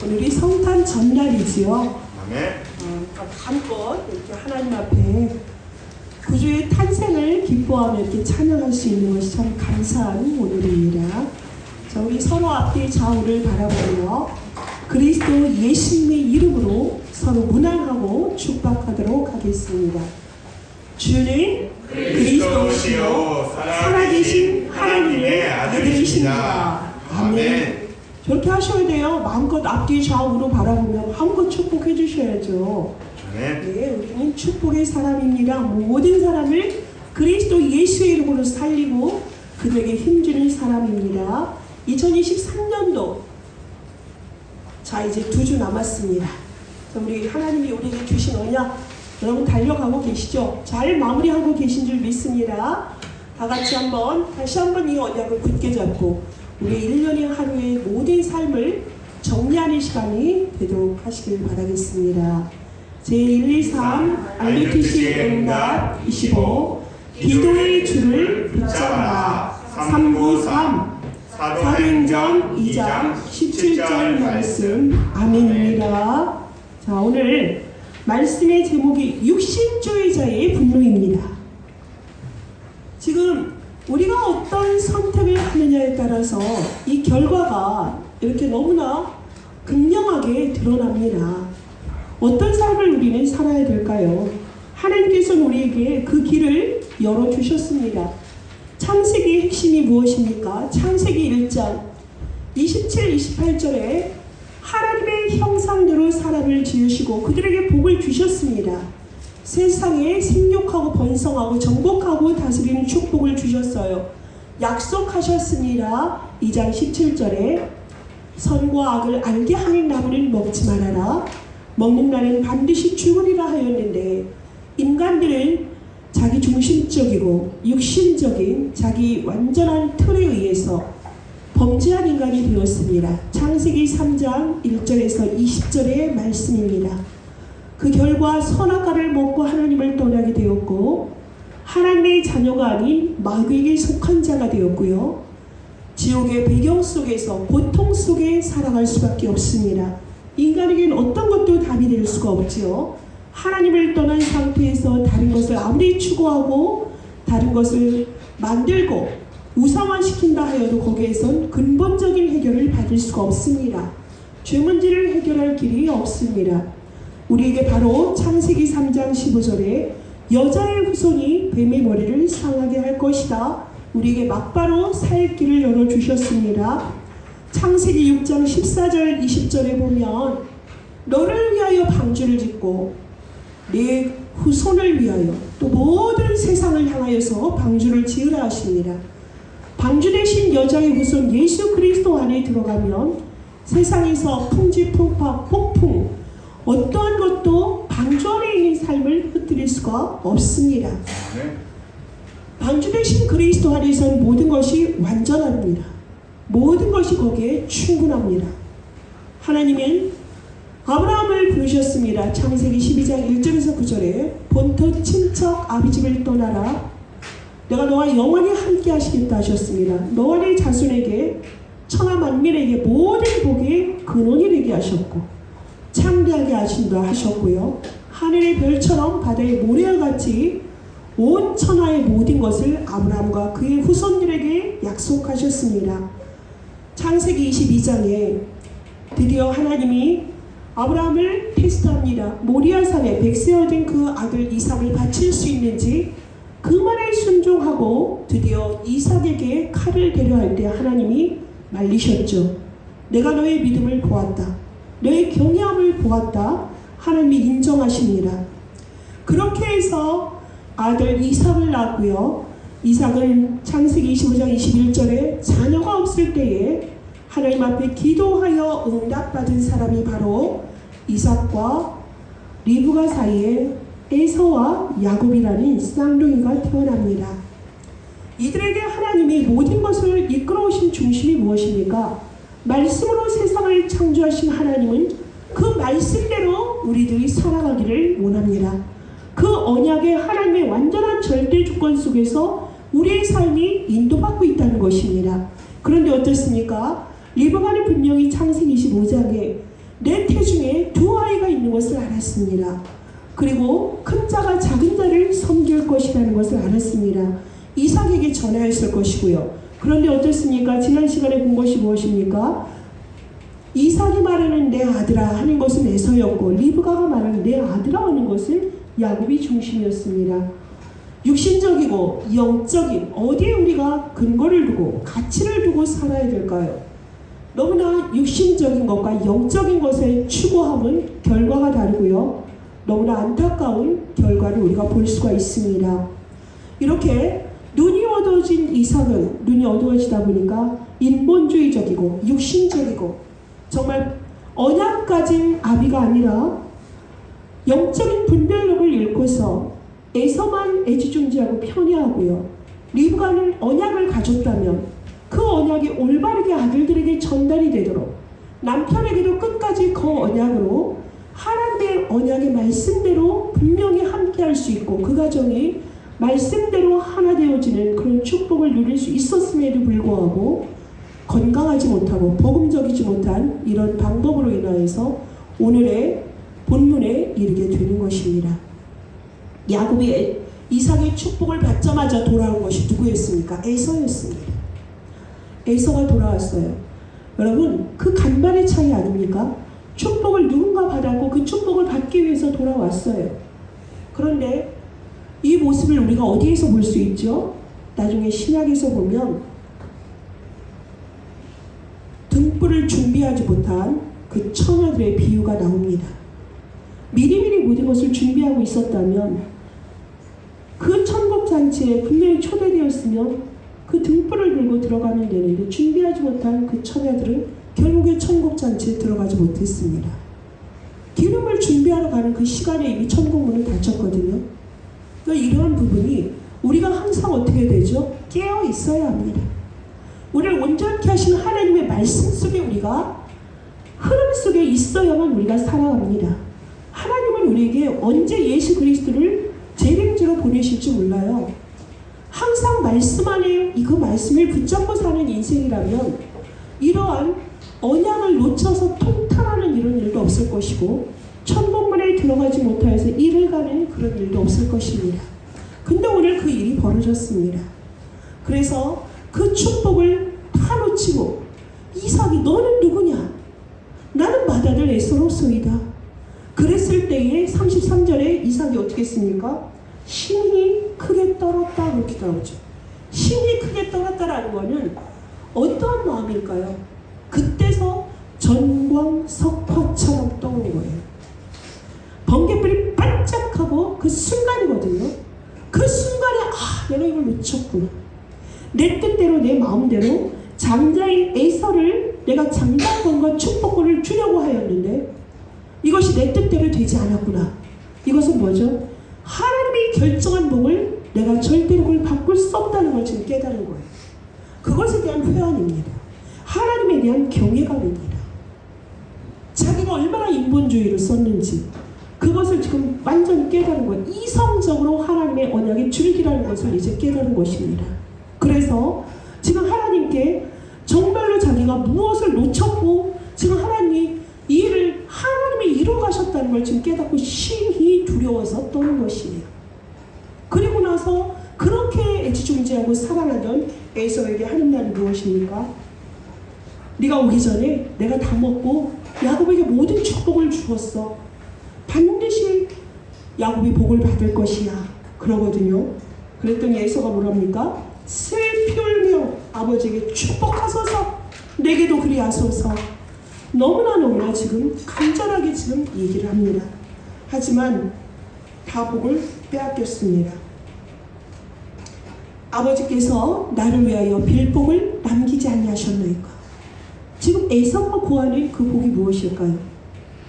오늘이 성탄 전날이지요. 아멘. 한껏 이렇게 하나님 앞에 구주의 탄생을 기뻐하며 이렇게 찬양할 수 있는 것이 참 감사한 오늘입니다. 자, 우리 서로 앞뒤 좌우를 바라보며 그리스도 예수님의 이름으로 서로 문안하고 축복하도록 하겠습니다. 주는 그리스도시요 살아계신 하나님의 아들이십니다. 아멘. 저렇게 하셔야 돼요. 마음껏 앞뒤 좌우로 바라보며 마음껏 축복해 주셔야죠. 네, 우리는 축복의 사람입니다. 모든 사람을 그리스도 예수의 이름으로 살리고 그들에게 힘주는 사람입니다. 2023년도 자 이제 2주 남았습니다. 우리 하나님이 우리에게 주신 언약 여러분 달려가고 계시죠? 잘 마무리하고 계신 줄 믿습니다. 다 같이 다시 한번 이 언약을 굳게 잡고 우리 1년의 하루의 모든 삶을 정리하는 시간이 되도록 하시길 바라겠습니다. 제123 알루티시 응답 25 기도의 줄을 붙잡아 393 사도행전 2장 17절 말씀 아멘입니다. 자, 오늘 말씀의 제목이 육신주의자의 분노입니다. 지금 우리가 어떤 선택을 하느냐에 따라서 이 결과가 이렇게 너무나 극명하게 드러납니다. 어떤 삶을 우리는 살아야 될까요? 하나님께서는 우리에게 그 길을 열어주셨습니다. 창세기의 핵심이 무엇입니까? 창세기 1장 27, 28절에 하나님의 형상대로 사람을 지으시고 그들에게 복을 주셨습니다. 세상에 생육하고 번성하고 정복하고 다스리는 축복을 주셨어요. 약속하셨습니다. 2장 17절에 선과 악을 알게 하는 나무는 먹지 말아라. 먹는 날은 반드시 죽으리라 하였는데 인간들은 자기 중심적이고 육신적인 자기 완전한 틀에 의해서 범죄한 인간이 되었습니다. 창세기 3장 1절에서 20절의 말씀입니다. 그 결과 선악과를 먹고 하나님을 떠나게 되었고 하나님의 자녀가 아닌 마귀에게 속한 자가 되었고요. 지옥의 배경 속에서 고통 속에 살아갈 수밖에 없습니다. 인간에게는 어떤 것도 답이 될 수가 없지요. 하나님을 떠난 상태에서 다른 것을 아무리 추구하고 다른 것을 만들고 우상화시킨다 하여도 거기에선 근본적인 해결을 받을 수가 없습니다. 죄 문제를 해결할 길이 없습니다. 우리에게 바로 창세기 3장 15절에 여자의 후손이 뱀의 머리를 상하게 할 것이다. 우리에게 막바로 살 길을 열어주셨습니다. 창세기 6장 14절 20절에 보면 너를 위하여 방주를 짓고 네 후손을 위하여 또 모든 세상을 향하여서 방주를 지으라 하십니다. 방주 대신 여자의 후손 예수 그리스도 안에 들어가면 세상에서 풍지풍파 폭풍 어떠한 것도 방주 안에 있는 삶을 흩뜨릴 수가 없습니다. 방주 대신 그리스도 안에서는 모든 것이 완전합니다. 모든 것이 거기에 충분합니다. 하나님은 아브라함을 부르셨습니다. 창세기 12장 1절에서 9절에 본토 친척 아비집을 떠나라. 내가 너와 영원히 함께 하시겠다 하셨습니다. 너와 네 자손에게 천하 만민에게 모든 복의 근원이 되게 하셨고 창대하게 하신다 하셨고요. 하늘의 별처럼 바다의 모래와 같이 온 천하의 모든 것을 아브라함과 그의 후손들에게 약속하셨습니다. 창세기 22장에 드디어 하나님이 아브라함을 테스트합니다. 모리아산에 백세어진 그 아들 이삭을 바칠 수 있는지 그 말에 순종하고 드디어 이삭에게 칼을 대려 할 때 하나님이 말리셨죠. 내가 너의 믿음을 보았다. 너의 경외함을 보았다. 하나님이 인정하십니다. 그렇게 해서 아들 이삭을 낳았고요. 이삭은 창세기 25장 21절에 자녀가 없을 때에 하나님 앞에 기도하여 응답받은 사람이 바로 이삭과 리브가 사이에 에서와 야곱이라는 쌍둥이가 태어납니다. 이들에게 하나님이 모든 것을 이끌어오신 중심이 무엇입니까? 말씀으로 세상을 창조하신 하나님은 그 말씀대로 우리들이 살아가기를 원합니다. 그 언약의 하나님의 완전한 절대 주권 속에서 우리의 삶이 인도받고 있다는 것입니다. 그런데 어떻습니까? 리브가는 분명히 창세기 25장에 내 태중에 두 아이가 있는 것을 알았습니다. 그리고 큰 자가 작은 자를 섬길 것이라는 것을 알았습니다. 이삭에게 전하였을 것이고요. 그런데 어떻습니까? 지난 시간에 본 것이 무엇입니까? 이삭이 말하는 내 아들아 하는 것은 에서였고, 리브가가 말하는 내 아들아 하는 것은 야곱이 중심이었습니다. 육신적이고 영적인 어디에 우리가 근거를 두고 가치를 두고 살아야 될까요? 너무나 육신적인 것과 영적인 것의 추구함은 결과가 다르고요. 너무나 안타까운 결과를 우리가 볼 수가 있습니다. 이렇게 눈이 어두워진 이삭은 눈이 어두워지다 보니까 인본주의적이고 육신적이고 정말 언약 가진 아비가 아니라 영적인 분별력을 잃고서 에서만 애지중지하고 편애하고요. 리브가는 언약을 가졌다면 그 언약이 올바르게 아들들에게 전달이 되도록 남편에게도 끝까지 그 언약으로 하나님의 언약의 말씀대로 분명히 함께할 수 있고 그 가정이 말씀대로 하나 되어지는 그런 축복을 누릴 수 있었음에도 불구하고 건강하지 못하고 복음적이지 못한 이런 방법으로 인하여서 오늘의 본문에 이르게 되는 것입니다. 야곱이 이삭의 축복을 받자마자 돌아온 것이 누구였습니까? 에서였습니다. 에서가 돌아왔어요. 여러분, 그 간발의 차이 아닙니까? 축복을 누군가 받았고 그 축복을 받기 위해서 돌아왔어요. 그런데 이 모습을 우리가 어디에서 볼 수 있죠? 나중에 신약에서 보면 등불을 준비하지 못한 그 처녀들의 비유가 나옵니다. 미리미리 모든 것을 준비하고 있었다면 그 천국잔치에 분명히 초대되었으면 그 등불을 들고 들어가면 되는데 준비하지 못한 그 처녀들은 결국에 천국잔치에 들어가지 못했습니다. 기름을 준비하러 가는 그 시간에 이미 천국문은 닫혔거든요. 그러니까 이러한 부분이 우리가 항상 어떻게 되죠? 깨어 있어야 합니다. 우리를 온전케 하신 하나님의 말씀 속에 우리가 흐름 속에 있어야만 우리가 살아갑니다. 하나님은 우리에게 언제 예수 그리스도를 재림주로 보내실지 몰라요. 항상 말씀 안에 그 말씀을 붙잡고 사는 인생이라면 이러한 언약을 놓쳐서 통탄하는 이런 일도 없을 것이고 천국문에 들어가지 못하여서 일을 가는 그런 일도 없을 것입니다. 근데 오늘 그 일이 벌어졌습니다. 그래서 그 축복을 다 놓치고 이삭이 너는 누구냐? 나는 맏아들 에서로소이다. 그랬을 때에 33절에 이삭이 어떻게 했습니까? 신이 크게 떨었다 그렇게 나오죠. 신이 크게 떨었다라는 것은 어떠한 마음일까요? 그때서 전광석화처럼 떠오른 거예요. 번갯불이 반짝하고 그 순간이거든요. 그 순간에 내가 이걸 놓쳤구나. 내 뜻대로 내 마음대로 장자인 에서를 내가 장자권과 축복권을 주려고 하였는데 이것이 내 뜻대로 되지 않았구나. 이것은 뭐죠? 하나님이 결정한 복을 내가 절대로 그걸 바꿀 수 없다는 걸 지금 깨달은 거예요. 그것에 대한 회한입니다. 하나님에 대한 경외감입니다. 자기가 얼마나 인본주의를 썼는지 그것을 지금 완전히 깨달은 거예요. 이성적으로 하나님의 언약의 줄기라는 것을 이제 깨달은 것입니다. 그래서 지금 하나님께 정말로 자기가 무엇을 놓쳤고 지금 하나님이 이 일을 하나님이 이루어 가셨다는 걸 지금 깨닫고 심히 두려워서 떠는 것이에요. 그리고 나서 그렇게 애지중지하고 사랑하던 에서에게 하는 말이 무엇입니까? 네가 오기 전에 내가 다 먹고 야곱에게 모든 축복을 주었어. 반드시 야곱이 복을 받을 것이야. 그러거든요. 그랬더니 에서가 뭐랍니까? 슬피 울며 아버지에게 축복하소서. 내게도 그리하소서. 너무나 지금 간절하게 지금 얘기를 합니다. 하지만 다 복을 빼앗겼습니다. 아버지께서 나를 위하여 빌복을 남기지 아니하셨나이까. 지금 에서가 구하는 그 복이 무엇일까요?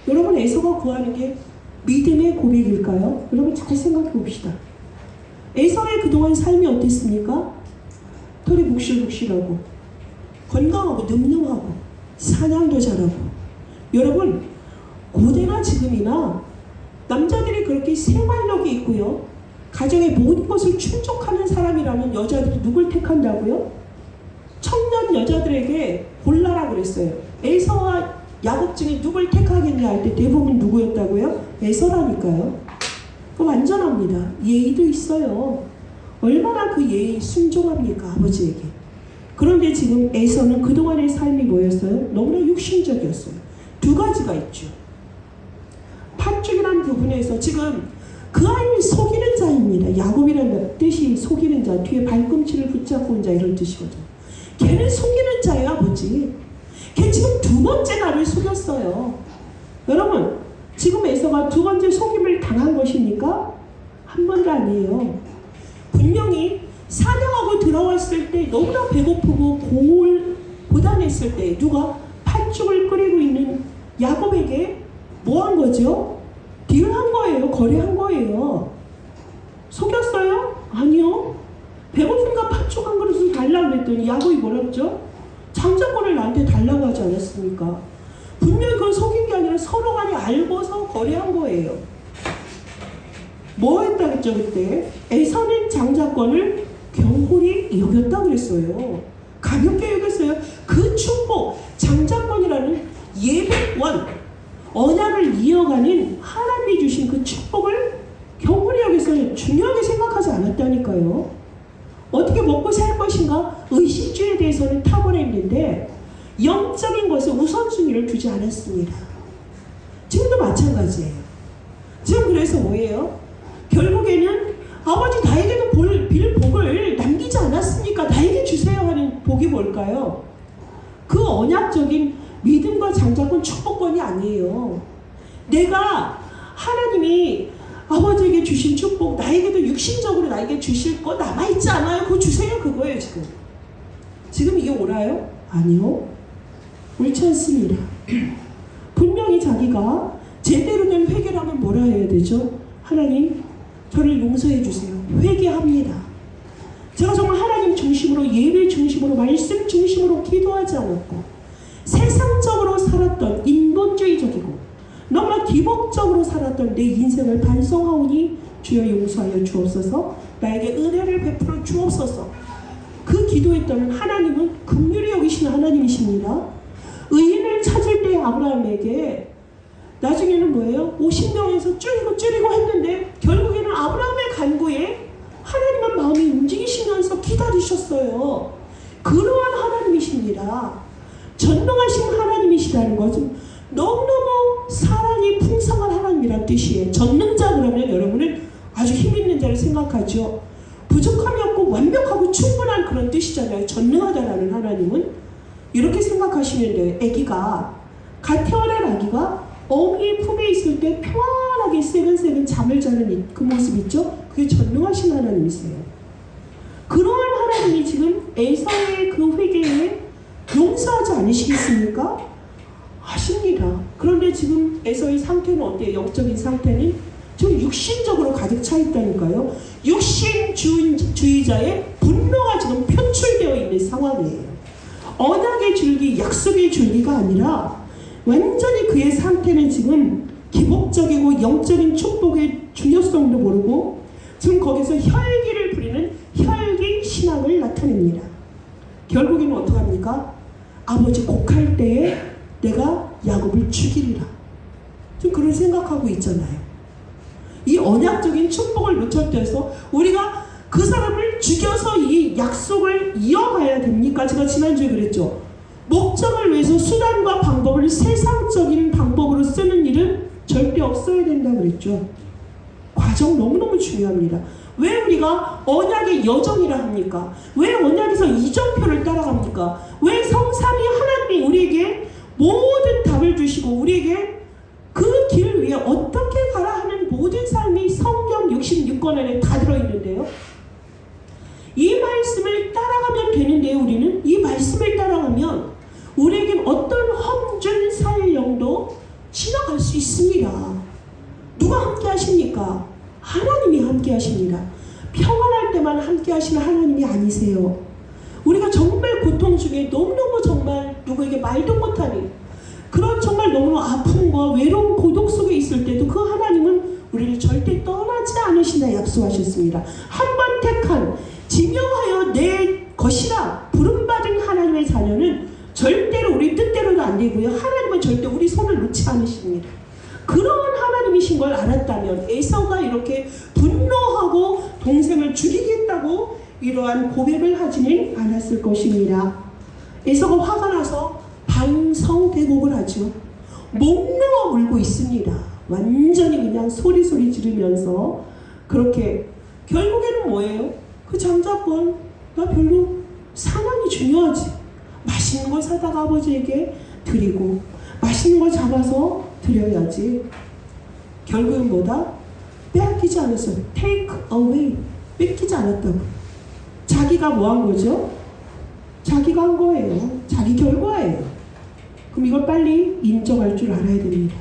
여러분, 에서가 구하는 게 믿음의 고백일까요? 여러분 잘 생각해 봅시다. 에서의 그동안 삶이 어땠습니까? 털이 북실북실하고 건강하고 늠름하고 사냥도 잘하고. 여러분, 고대나 지금이나 남자들이 그렇게 생활력이 있고요, 가정의 모든 것을 충족하는 사람이라면 여자들이 누굴 택한다고요? 청년 여자들에게 골라라 그랬어요. 에서와 야곱 중에 누굴 택하게 중재할 때 대부분 누구였다고요? 에서라니까요. 완전합니다. 예의도 있어요. 얼마나 그 예의 순종합니까? 아버지에게. 그런데 지금 에서는 그동안의 삶이 뭐였어요? 너무나 육신적이었어요. 두 가지가 있죠. 팥죽이라는 부분에서 지금 그 아이를 속이는 자입니다. 야곱이라는 뜻이 속이는 자, 뒤에 발꿈치를 붙잡고 온 자 이런 뜻이거든요. 걔는 속이는 자예요, 아버지. 걔 지금 두 번째 나를 속였어요. 여러분, 지금 에서가 두 번째 속임을 당한 것입니까? 한 번도 아니에요. 분명히 사냥하고 들어왔을 때 너무나 배고프고 고단했을 때 누가 팥죽을 끓이고 있는 야곱에게 뭐 한 거죠? 딜한 거예요. 거래한 거예요. 속였어요? 아니요. 배고픈가 팥죽 한 그릇을 달라고 했더니 야곱이 뭐라 그랬죠? 장자권을 나한테 달라고 하지 않았습니까? 분명히 그건 속인 게 아니라 서로 간에 알고서 거래한 거예요. 뭐 했다 그랬죠 그때? 에서는 장자권을 경홀히 여겼다 그랬어요. 가볍게 여겼어요. 그 축복, 장자권이라는 예배권, 언약을 이어가는 하나님이 주신 그 축복을 경홀히 여겼어요. 중요하게 생각하지 않았다니까요. 어떻게 먹고 살 것인가 의식주에 대해서는 탁월했는데 영적인 것에 우선순위를 두지 않았습니다. 지금도 마찬가지예요. 지금 그래서 뭐예요? 결국에는 아버지 나에게도 빌 복을 남기지 않았습니까? 나에게 주세요 하는 복이 뭘까요? 그 언약적인 믿음과 장자권 축복권이 아니에요. 내가 하나님이 아버지에게 주신 축복, 나에게도 육신적으로 나에게 주실 거 남아있지 않아요? 그거 주세요. 그거예요 지금. 지금 이게 옳아요? 아니요. 옳지 않습니다. 분명히 자기가 제대로 된 회개를 하면 뭐라 해야 되죠? 하나님, 저를 용서해 주세요. 회개합니다. 제가 정말 하나님 중심으로, 예배 중심으로, 말씀 중심으로 기도하지 않았고 세상적으로 살았던, 인본주의적이고 너무나 기복적으로 살았던 내 인생을 반성하오니 주여 용서하여 주옵소서, 나에게 은혜를 베풀어 주옵소서. 그 기도했던 하나님은 긍휼히 여기시는 하나님이십니다. 의인을 찾을 때 아브라함에게 나중에는 뭐예요? 50명에서 줄이고 했는데 결국에는 아브라함의 간구에 하나님은 마음이 움직이시면서 기다리셨어요. 그러한 하나님이십니다. 전능하신 하나님이시라는 것은 너무너무 사랑이 풍성한 하나님이란 뜻이에요. 전능자 그러면 여러분은 아주 힘있는 자를 생각하죠. 부족함이 없고 완벽하고 충분한 그런 뜻이잖아요. 전능하다라는 하나님은. 이렇게 생각하시면 돼요. 갓 태어난 아기가 어머니 품에 있을 때 평안하게 새근새근 잠을 자는 그 모습 있죠? 그게 전능하신 하나님이세요. 그러한 하나님이 지금 에서의 그 회개에 용서하지 않으시겠습니까? 아십니다. 그런데 지금 에서의 상태는 어때요? 영적인 상태는 지금 육신적으로 가득 차 있다니까요. 육신주의자의 분노가 지금 표출되어 있는 상황이에요. 언약의 줄기, 약속의 줄기가 아니라 완전히 그의 상태는 지금 기복적이고 영적인 축복의 중요성도 모르고 지금 거기서 혈기를 부리는 혈기 신앙을 나타냅니다. 결국에는 어떡합니까? 아버지 곡할 때에 내가 야곱을 죽이리라. 지금 그런 생각하고 있잖아요. 이 언약적인 축복을 놓쳤대서 우리가 그 사람을 죽여서 이 약속을 이어가야 됩니까? 제가 지난주에 그랬죠. 목적을 위해서 수단과 방법을 세상적인 방법으로 쓰는 일은 절대 없어야 된다 그랬죠. 과정 너무너무 중요합니다. 왜 우리가 언약의 여정이라 합니까? 왜 언약에서 이정표를 따라갑니까? 왜 성삼위 하나님이 우리에게 모든 답을 주시고 우리에게 그 길 위에 어떻게 가라 하는 모든 삶이 성경 66권 안에 다 들어있는데요. 이 말씀을 따라가면 되는데요. 우리는 이 말씀을 따라가면 우리에게 어떤 험준 사일령도 지나갈 수 있습니다. 누가 함께 하십니까? 하나님이 함께 하십니다. 평안할 때만 함께 하시는 하나님이 아니세요. 우리가 정말 고통 중에 너무너무 정말 누구에게 말도 못하는 그런 정말 너무너무 아픔과 외로운 고독 속에 있을 때도 그 하나님은 우리를 절대 떠나지 않으신다 약속하셨습니다. 한 번 택한 지명하여 내 것이라 부름받은 하나님의 자녀는 절대로 우리 뜻대로는 안 되고요. 하나님은 절대 우리 손을 놓지 않으십니다. 그런 하나님이신 걸 알았다면 에서가 이렇게 분노하고 동생을 죽이겠다고 이러한 고백을 하지는 않았을 것입니다. 에서가 화가 나서 방성대곡을 하죠. 목 놓아 울고 있습니다. 완전히 그냥 소리 지르면서 그렇게 결국에는 뭐예요? 그 장자권 나 별로 사냥이 중요하지. 맛있는 걸 사다가 아버지에게 드리고 맛있는 걸 잡아서 드려야지. 결국은 뭐다? 빼앗기지 않았어요. take away. 뺏기지 않았다고. 자기가 뭐 한 거죠? 자기가 한 거예요. 자기 결과예요. 그럼 이걸 빨리 인정할 줄 알아야 됩니다.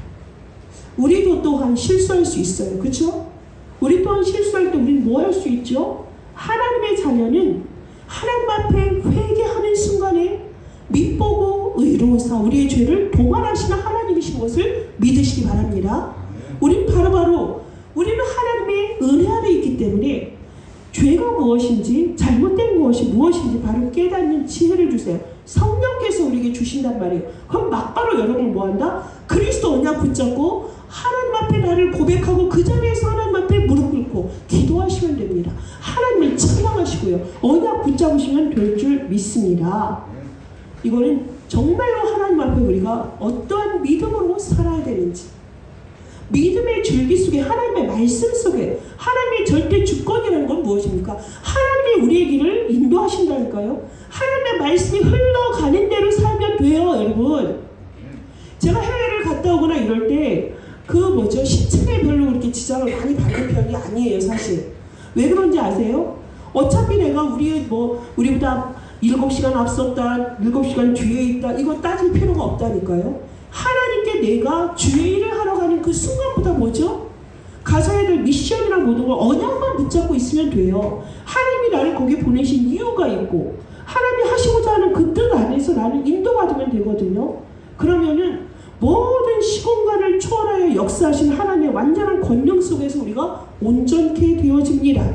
우리도 또한 실수할 수 있어요. 그렇죠? 우리 또한 실수할 때 우리는 뭐 할 수 있죠? 하나님의 자녀는 하나님 앞에 회개하는 순간에 믿보고 의로우사 우리의 죄를 동환하시는 하나님이신 것을 믿으시기 바랍니다. 우리는 바로 우리는 하나님의 은혜 아래 있기 때문에 죄가 무엇인지 잘못된 것이 무엇인지 바로 깨닫는 지혜를 주세요. 성령께서 우리에게 주신단 말이에요. 그럼 막바로 여러분 뭐한다? 그리스도 언약 붙잡고 하나님 앞에 나를 고백하고 그 자리에서 하나님 앞에 무릎 꿇고 기도하시면 됩니다. 하나님을 찬양하시고요. 언약 붙잡으시면 될 줄 믿습니다. 이거는 정말로 하나님 앞에 우리가 어떠한 믿음으로 살아야 되는지, 믿음의 줄기 속에 하나님의 말씀 속에 하나님의 절대 주권이라는 건 무엇입니까? 하나님이 우리의 길을 인도하신다니까요. 하나님의 말씀이 흘러가는 대로 살면 돼요, 여러분. 제가 해외를 갔다 오거나 이럴 때 시차에 별로 그렇게 지장을 많이 받는 편이 아니에요, 사실. 왜 그런지 아세요? 어차피 내가 우리보다 7시간 앞섰다, 7시간 뒤에 있다, 이거 따질 필요가 없다니까요. 하나님께 내가 주의 일을 하러 가는 그 순간보다 뭐죠? 가서야 될 미션이랑 모든 걸 언약만 붙잡고 있으면 돼요. 하나님이 나를 거기 보내신 이유가 있고 하나님이 하시고자 하는 그 뜻 안에서 나는 인도받으면 되거든요. 그러면은 모든 시공간을 초월하여 역사하신 하나님의 완전한 권능 속에서 우리가 온전케 되어집니다.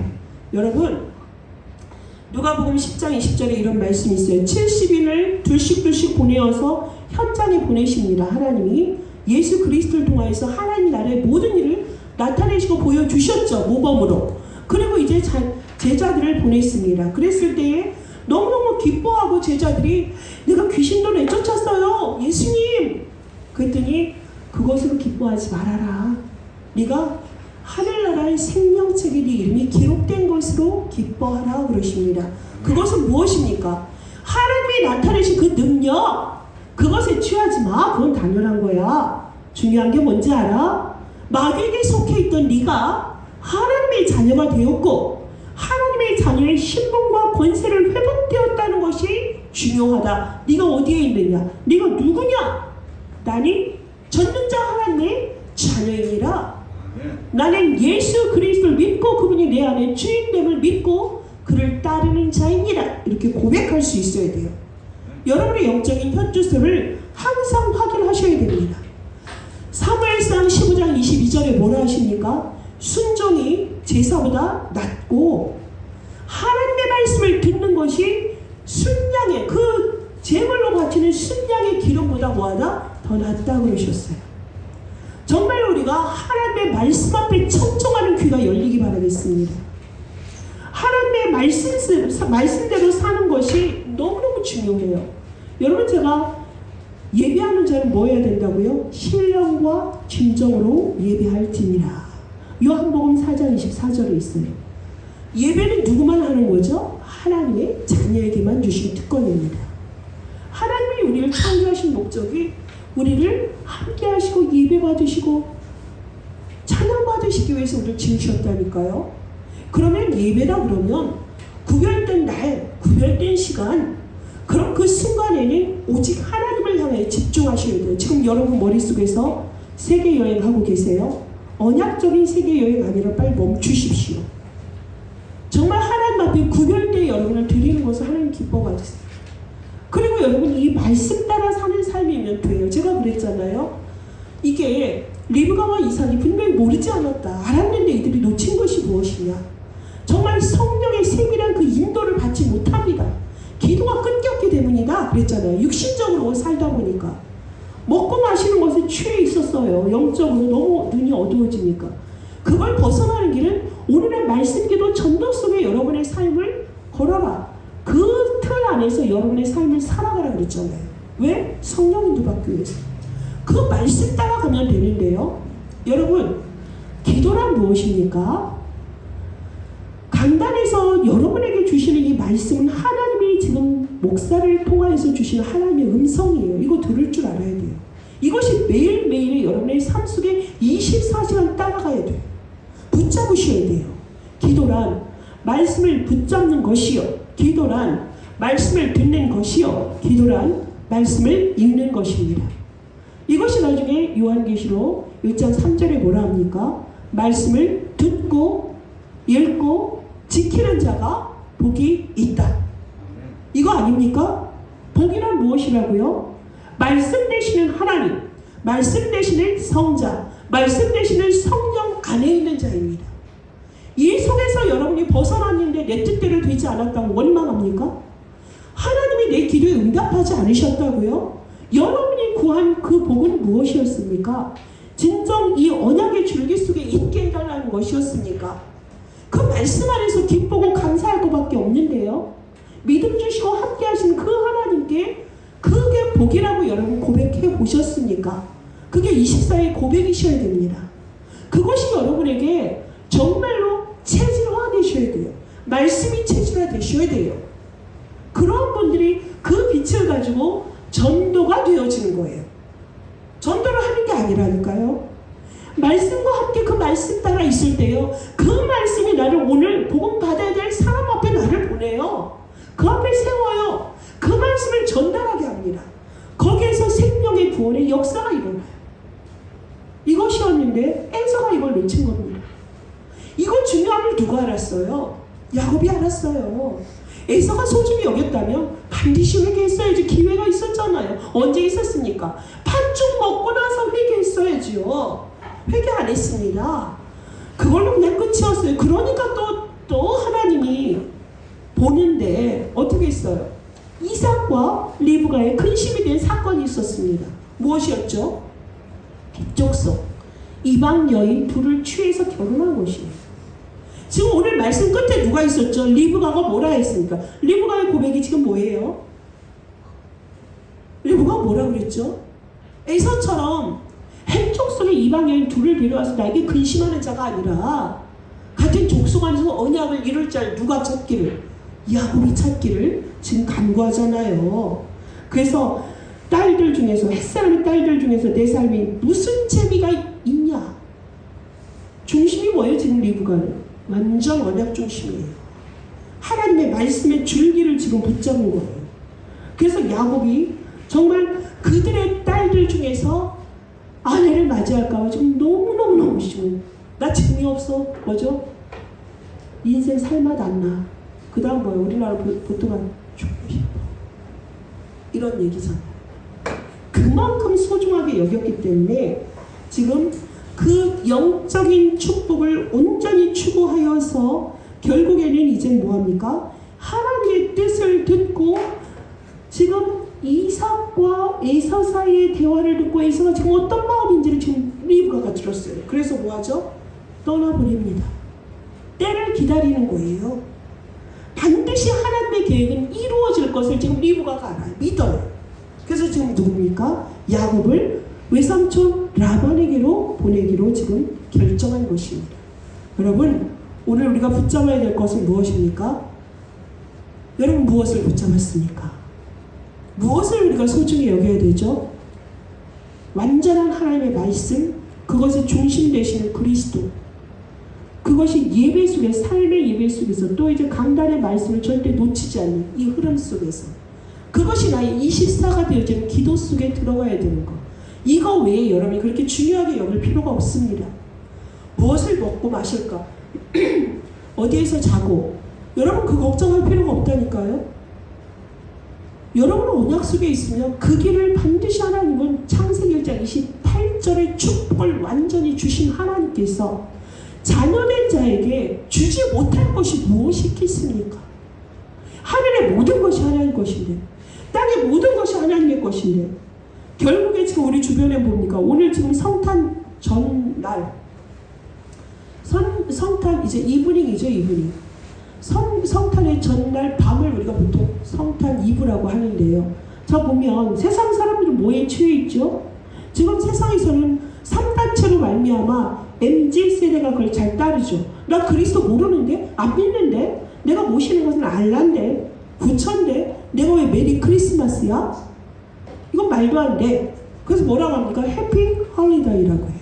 여러분, 누가복음 10장 20절에 이런 말씀이 있어요. 70인을 둘씩 보내어서 현장에 보내십니다. 하나님이 예수 그리스도를 통하여서 하나님 나라의 모든 일을 나타내시고 보여주셨죠. 모범으로. 그리고 이제 제자들을 보냈습니다. 그랬을 때에 너무너무 기뻐하고 제자들이 내가 귀신도 내쫓았어요. 예수님. 그랬더니 그것으로 기뻐하지 말아라. 네가 하늘나라의 생명책에 네 이름이 기록된 것으로 기뻐하라 그러십니다. 그것은 무엇입니까? 하나님이 나타내신 그 능력, 그것에 취하지 마. 그건 당연한 거야. 중요한 게 뭔지 알아? 마귀에게 속해 있던 네가 하나님의 자녀가 되었고 하나님의 자녀의 신분과 권세를 회복되었다는 것이 중요하다. 네가 어디에 있느냐? 네가 누구냐? 나는 전능자 하나님의 자녀입니다. 나는 예수 그리스도를 믿고 그분이 내 안에 주인됨을 믿고 그를 따르는 자입니다. 이렇게 고백할 수 있어야 돼요. 여러분의 영적인 현주소를 항상 확인하셔야 됩니다. 사무엘상 15장 22절에 뭐라 하십니까? 순종이 제사보다 낫고 하나님의 말씀을 듣는 것이 순양의 그 제물로 바치는 순양의 기름보다 뭐하다? 더 낫다 그러셨어요. 정말 우리가 하나님의 말씀 앞에 청종하는 귀가 열리기 바라겠습니다. 하나님의 말씀대로 사는 것이 너무너무 중요해요. 여러분, 제가 예배하는 자는 뭐 해야 된다고요? 신령과 진정으로 예배할지니라. 요한복음 4장 24절에 있어요. 예배는 누구만 하는 거죠? 하나님의 자녀에게만 주신 특권입니다. 하나님이 우리를 창조하신 목적이 우리를 함께 하시고 예배 받으시고 찬양 받으시기 위해서 우리를 지으셨다니까요. 그러면 예배라 그러면 구별된 날, 구별된 시간, 그럼 그 순간에는 오직 하나님을 향해 집중하셔야 돼요. 지금 여러분 머릿속에서 세계 여행하고 계세요. 언약적인 세계 여행 아니라 빨리 멈추십시오. 정말 하나님 앞에 구별된 여러분을 드리는 것을 하나님 기뻐 받으세요. 그리고 여러분 이 말씀 따라 사는 삶이면 돼요. 제가 그랬잖아요. 이게 리브가와 이삭이 분명히 모르지 않았다. 알았는데 이들이 놓친 것이 무엇이냐. 정말 성령의 세밀한 그 인도를 받지 못합니다. 기도가 끊겼기 때문이다 그랬잖아요. 육신적으로 살다 보니까. 먹고 마시는 것에 취해 있었어요. 영적으로 너무 눈이 어두워지니까. 그걸 벗어나는 길은 오늘의 말씀기도 전도 속에 여러분의 삶을 걸어라. 그 틀 안에서 여러분의 삶을 살아가라 그랬잖아요. 왜? 성령 인도받기 위해서. 그 말씀 따라가면 되는데요. 여러분, 기도란 무엇입니까? 강단에서 여러분에게 주시는 이 말씀은 하나님이 지금 목사를 통하여서 주시는 하나님의 음성이에요. 이거 들을 줄 알아야 돼요. 이것이 매일매일의 여러분의 삶 속에 24시간 따라가야 돼요. 붙잡으셔야 돼요. 기도란 말씀을 붙잡는 것이요. 기도란 말씀을 듣는 것이요. 기도란 말씀을 읽는 것입니다. 이것이 나중에 요한계시록 1장 3절에 뭐라 합니까? 말씀을 듣고 읽고 지키는 자가 복이 있다. 이거 아닙니까? 복이란 무엇이라고요? 말씀 되시는 하나님, 말씀 되시는 성자, 말씀 되시는 성령 안에 있는 자입니다. 이 속에서 여러분이 벗어났는데 내 뜻대로 되지 않았다고 원망합니까? 하나님이 내 기도에 응답하지 않으셨다고요? 여러분이 구한 그 복은 무엇이었습니까? 진정 이 언약의 줄기 속에 있게 해달라는 것이었습니까? 그 말씀 안에서 기쁘고 감사할 것밖에 없는데요. 믿음 주시고 함께 하신 그 하나님께 그게 복이라고 여러분 고백해 보셨습니까? 그게 24의 고백이셔야 됩니다. 그것이 여러분에게 정말로 체질화 되셔야 돼요. 말씀이 체질화 되셔야 돼요. 그런 분들이 그 빛을 가지고 전도가 되어지는 거예요. 전도를 하는 게 아니라니까요. 말씀과 함께 그 말씀 따라 있을 때요. 그 말씀이 나를 오늘 복음 받아야 될 사람 앞에 나를 보내요. 그 앞에 세워요. 그 말씀을 전달하게 합니다. 거기에서 생명의 구원의 역사가 일어나요. 이것이었는데 에서가 이걸 놓친 겁니다. 이거 중요함을 누가 알았어요? 야곱이 알았어요. 에서가 소중히 여겼다면 반드시 회개했어야지. 기회가 있었잖아요. 언제 있었습니까? 팥죽 먹고 나서 회개했어야지요. 회개 안 했습니다. 그걸로 그냥 끝이었어요. 그러니까 또 하나님이 보는데 어떻게 했어요? 이삭과 리브가의 근심이 된 사건이 있었습니다. 무엇이었죠? 백족속, 이방 여인 둘을 취해서 결혼한 것이에요. 지금 오늘 말씀 끝에 누가 있었죠? 리브가가 뭐라 했습니까? 리브가의 고백이 지금 뭐예요? 리브가가 뭐라 그랬죠? 에서처럼 햄족 속의 이방 여인 둘을 데려와서 나에게 근심하는 자가 아니라 같은 족속 안에서 언약을 이룰 자를 누가 찾기를? 야곱이 찾기를 지금 간구하잖아요. 그래서 딸들 중에서, 햇사람의 딸들 중에서 내 삶이 무슨 재미가 있냐? 중심이 뭐예요? 지금 리브가는 완전 언약 중심이에요. 하나님의 말씀의 줄기를 지금 붙잡는 거예요. 그래서 야곱이 정말 그들의 딸들 중에서 아내를 맞이할까 봐 지금 너무너무 지금 나 재미없어. 뭐죠? 인생 살맛 안 나. 그 다음 뭐예요? 우리나라 보통은 죽고 싶어. 이런 얘기잖아요. 그만큼 소중하게 여겼기 때문에 지금 그 영적인 축복을 온전히 추구하여서 결국에는 이제 뭐합니까? 하나님의 뜻을 듣고 지금 이삭과 에서 사이의 대화를 듣고 에서가 지금 어떤 마음인지를 지금 리브가가 들었어요. 그래서 뭐하죠? 떠나버립니다. 때를 기다리는 거예요. 반드시 하나님의 계획은 이루어질 것을 지금 리브가가 알아요. 믿어요. 그래서 지금 누굽니까? 야곱을 외삼촌 라반에게로 보내기로 지금 결정한 것입니다. 여러분, 오늘 우리가 붙잡아야 될 것은 무엇입니까? 여러분, 무엇을 붙잡았습니까? 무엇을 우리가 소중히 여겨야 되죠? 완전한 하나님의 말씀, 그것의 중심 되시는 그리스도, 그것이 예배 속에, 삶의 예배 속에서 또 이제 강단의 말씀을 절대 놓치지 않는 이 흐름 속에서 그것이 나의 24가 되어지는 기도 속에 들어가야 되는 것. 이거 외에 여러분이 그렇게 중요하게 여길 필요가 없습니다. 무엇을 먹고 마실까? 어디에서 자고? 여러분 그 걱정할 필요가 없다니까요. 여러분은 언약 속에 있으면 그 길을 반드시 하나님은 창세기 1장 28절의 축복을 완전히 주신 하나님께서 자녀된 자에게 주지 못할 것이 무엇이 있겠습니까? 하늘의 모든 것이 하나님 것인데, 땅의 모든 것이 하나님의 것인데, 결국에 지금 우리 주변에 봅니까? 오늘 지금 성탄 전날, 성탄 이제 이브닝이죠, 이브닝. 성탄의 전날 밤을 우리가 보통 성탄 이브라고 하는데요. 자 보면 세상 사람들은 뭐에 취해 있죠? 지금 세상에서는 3단체로 말미암아 MZ세대가 그걸 잘 따르죠. 나 그리스도 모르는데? 안 믿는데? 내가 모시는 것은 알란데? 부처인데? 내가 왜 메리 크리스마스야? 이건 말도 안 돼. 그래서 뭐라고 합니까? 해피 홀리데이라고 해요.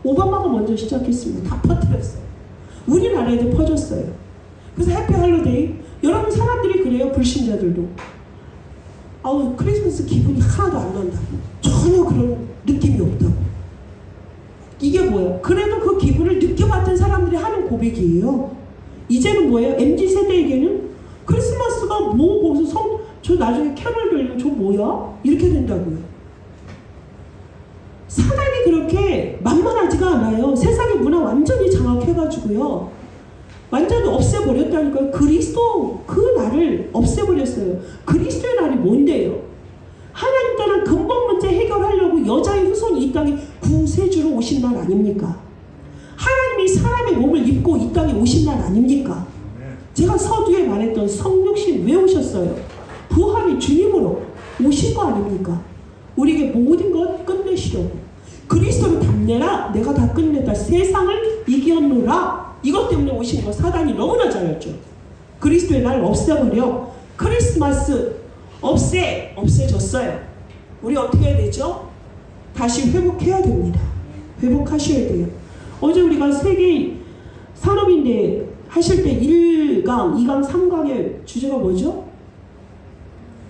오바마가 먼저 시작했습니다. 다 퍼뜨렸어요. 우리나라에도 퍼졌어요. 그래서 해피 홀리데이. 여러분 사람들이 그래요. 불신자들도. 아우 크리스마스 기분이 하나도 안 난다고. 전혀 그런 느낌이 없다고. 이게 뭐예요? 그래도 그 기분을 느껴봤던 사람들이 하는 고백이에요. 이제는 뭐예요? MZ세대에게는 크리스마스가 뭐 거기서 저 나중에 캐럴 들리면 저 뭐야? 이렇게 된다고요. 사단이 그렇게 만만하지가 않아요. 세상의 문화 완전히 장악해가지고요. 완전히 없애버렸다니까요. 그리스도 그 날을 없애버렸어요. 그리스도의 날이 뭔데요? 하나님 따른 근본 문제 해결하려고 여자의 후손이 이 땅에 구세주로 오신 날 아닙니까? 하나님이 사람의 몸을 입고 이 땅에 오신 날 아닙니까? 제가 서두에 말했던 성육신 왜 오셨어요? 부활의 주님으로 오신 거 아닙니까? 우리에게 모든 것 끝내시려고. 그리스도를 답내라. 내가 다 끝냈다. 세상을 이겼노라. 이것 때문에 오신 거 사단이 너무나 잘 알죠. 그리스도의 날 없애버려. 크리스마스 없애졌어요. 우리 어떻게 해야 되죠? 다시 회복해야 됩니다. 회복하셔야 돼요. 어제 우리가 세계 산업인데 하실 때 1강, 2강, 3강의 주제가 뭐죠?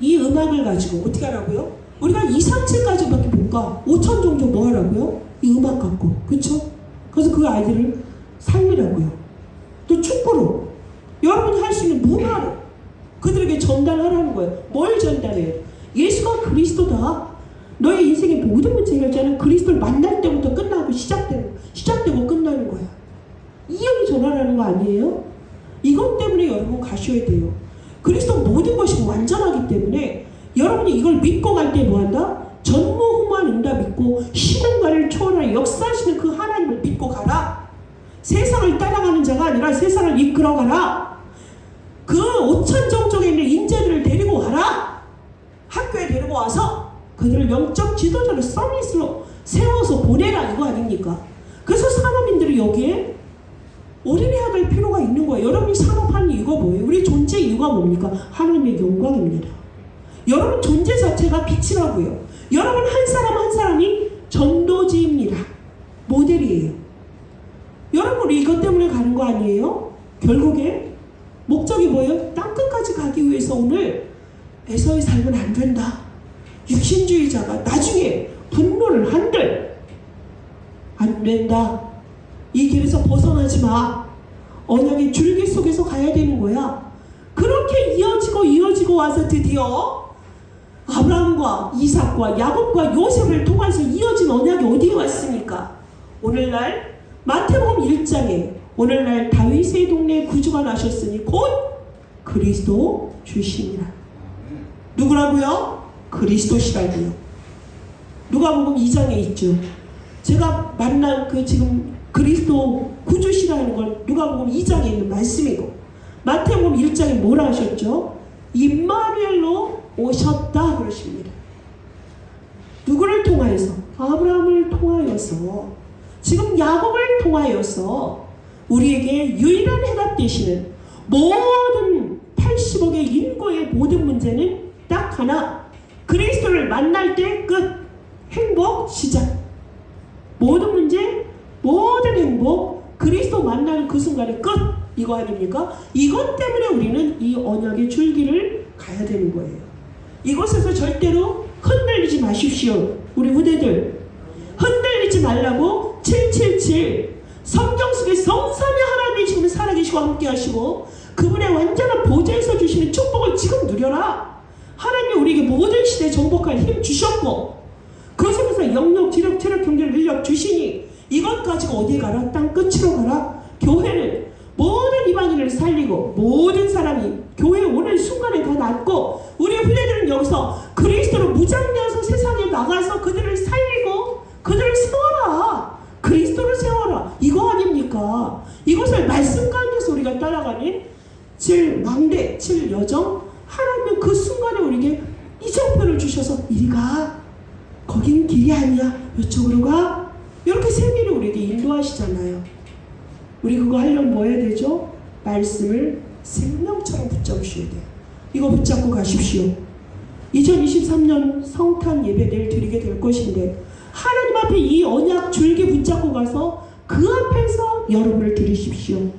이 음악을 가지고 어떻게 하라고요? 우리가 2, 3층까지밖에 못 가. 5천 정도 뭐 하라고요? 이 음악 갖고. 그쵸? 그래서 그 아이들을 살리라고요. 또 축구로 여러분이 할 수 있는 문화로 그들에게 전달하라는 거예요. 뭘 전달해요? 예수가 그리스도다. 너의 인생의 모든 문제 해결자는 그리스도를 만날 때부터 끝나고 시작되고 끝나는 거야. 이 얘기 전하라는 거 아니에요? 이것 때문에 여러분 가셔야 돼요. 그리스도 모든 것이 완전하기 때문에 여러분이 이걸 믿고 갈 때 뭐한다? 전무후무한 응답 믿고 시공간을 초월하여 역사하시는 그 하나님을 믿고 가라. 세상을 따라가는 자가 아니라 세상을 이끌어가라. 그 5천정 쪽에 있는 인재들을 데리고 와라. 학교에 데리고 와서 그들을 영적 지도자로 서밋으로 세워서 보내라. 이거 아닙니까? 그래서 산업인들이 여기에 올인해야 될 필요가 있는 거예요. 여러분이 산업하는 이유가 뭐예요? 우리 존재 이유가 뭡니까? 하나님의 영광입니다. 여러분 존재 자체가 빛이라고요. 여러분 한 사람 한 사람이 전도지입니다. 모델이에요. 여러분 우리 이것 때문에 가는 거 아니에요? 결국에 목적이 뭐예요? 땅끝까지 가기 위해서 오늘 에서의 삶은 안 된다. 육신주의자가 나중에 분노를 한들 안 된다. 이 길에서 벗어나지 마. 언약의 줄기 속에서 가야 되는 거야. 그렇게 이어지고 와서 드디어 아브라함과 이삭과 야곱과 요셉을 통해서 이어진 언약이 어디에 왔습니까? 오늘날 마태복음 1장에 오늘날 다윗의 동네에 구주가 나셨으니 곧 그리스도 주시니라. 누구라고요? 그리스도시라고요. 누가복음 2장에 있죠. 제가 만난 그 지금 그리스도 구주시라는 건 누가복음 2장에 있는 말씀이고 마태복음 1장에 뭐라 하셨죠? 임마누엘로 오셨다 그러십니다. 누구를 통하여서? 아브라함을 통하여서, 지금 야곱을 통하여서 우리에게 유일한 해답 되시는 모든 80억의 인구의 모든 문제는 딱 하나, 그리스도를 만날 때 끝. 행복 시작. 모든 문제, 모든 행복, 그리스도 만나는 그 순간의 끝. 이거 아닙니까? 이것 때문에 우리는 이 언약의 줄기를 가야 되는 거예요. 이곳에서 절대로 흔들리지 마십시오. 우리 후대들 흔들리지 말라고. 777 성경 속에 성삼위 하나님이 지금 살아계시고 함께 하시고 그분의 완전한 보좌에서 주시는 축복을 지금 누려라. 하나님이 우리에게 모든 시대에 정복할 힘 주셨고 그 속에서 영역, 지력, 체력, 경제를 능력 주시니 이것 가지고 어디 가라? 땅 끝으로 가라. 교회는 모든 이방인을 살리고 모든 사람이 교회에 오는 순간에 순간에 다 낫고, 우리 후대들은 여기서 그리스도로 무장되어서 세상에 나가서 그들을 살리고 그들을 세워라. 그리스도를 세워라. 이거 아닙니까? 이것을 말씀 가운데서 우리가 따라가는 제일 망대, 제일 여정, 하나님은 그 순간에 우리에게 이정표를 주셔서 이리 가. 거긴 길이 아니야. 이쪽으로 가. 이렇게 생기를 우리에게 인도하시잖아요. 우리 그거 하려면 뭐 해야 되죠? 말씀을 생명처럼 붙잡으셔야 돼요. 이거 붙잡고 가십시오. 2023년 성탄 예배 내일 드리게 될 것인데 하나님 앞에 이 언약 줄기 붙잡고 가서 그 앞에서 여러분을 드리십시오.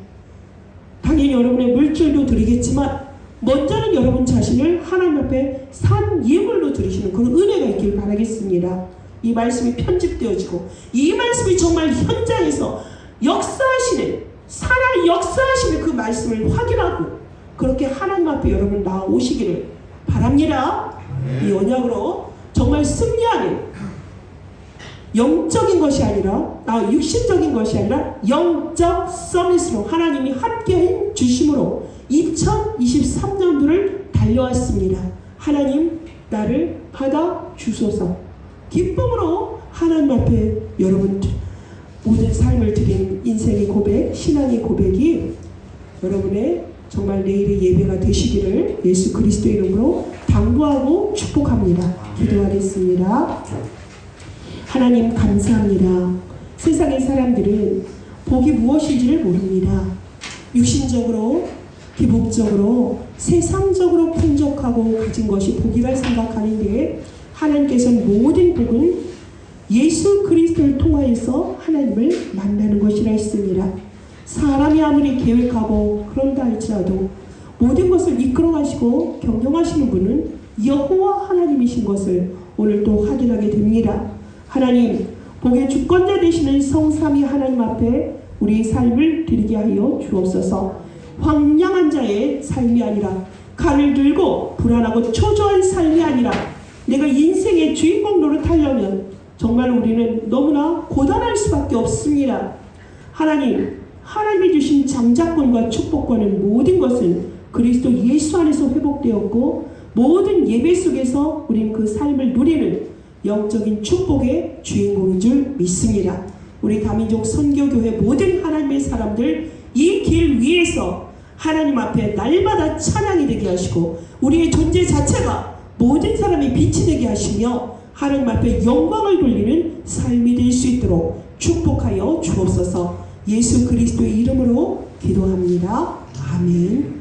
당연히 여러분의 물질도 드리겠지만 먼저는 여러분 자신을 하나님 앞에 산 예물로 드리시는 그런 은혜가 있길 바라겠습니다. 이 말씀이 편집되어지고 이 말씀이 정말 현장에서 역사하시는, 살아 역사하시는 그 말씀을 확인하고 그렇게 하나님 앞에 여러분 나오시기를 바랍니다. 이 언약으로 정말 승리하는 영적인 것이 아니라 육신적인 것이 아니라 영적 서비스로 하나님이 함께 주심으로 2023년도를 달려왔습니다. 하나님 나를 받아 주소서. 기쁨으로 하나님 앞에 여러분 모든 삶을 드린 인생의 고백, 신앙의 고백이 여러분의 정말 내일의 예배가 되시기를 예수 그리스도의 이름으로 당부하고 축복합니다. 기도하겠습니다. 하나님 감사합니다. 세상의 사람들은 복이 무엇인지를 모릅니다. 육신적으로, 기복적으로, 세상적으로 풍족하고 가진 것이 복이라 생각하는데 하나님께서는 모든 복은 예수 그리스도를 통하여서 하나님을 만나는 것이라 했습니다. 사람이 아무리 계획하고 그런다 할지라도 모든 것을 이끌어 가시고 경영하시는 분은 여호와 하나님이신 것을 오늘 또 확인하게 됩니다. 하나님, 복의 주권자 되시는 성삼위 하나님 앞에 우리의 삶을 드리게 하여 주옵소서. 황량한 자의 삶이 아니라 칼을 들고 불안하고 초조한 삶이 아니라 내가 인생의 주인공 노릇하려면 정말 우리는 너무나 고단할 수밖에 없습니다. 하나님이 주신 장자권과 축복권은 모든 것은 그리스도 예수 안에서 회복되었고 모든 예배 속에서 우리는 그 삶을 누리는 영적인 축복의 주인공인 줄 믿습니다. 우리 다민족 선교교회 모든 하나님의 사람들 이 길 위에서 하나님 앞에 날마다 찬양이 되게 하시고 우리의 존재 자체가 모든 사람의 빛이 되게 하시며 하나님 앞에 영광을 돌리는 삶이 될 수 있도록 축복하여 주옵소서. 예수 그리스도의 이름으로 기도합니다. 아멘.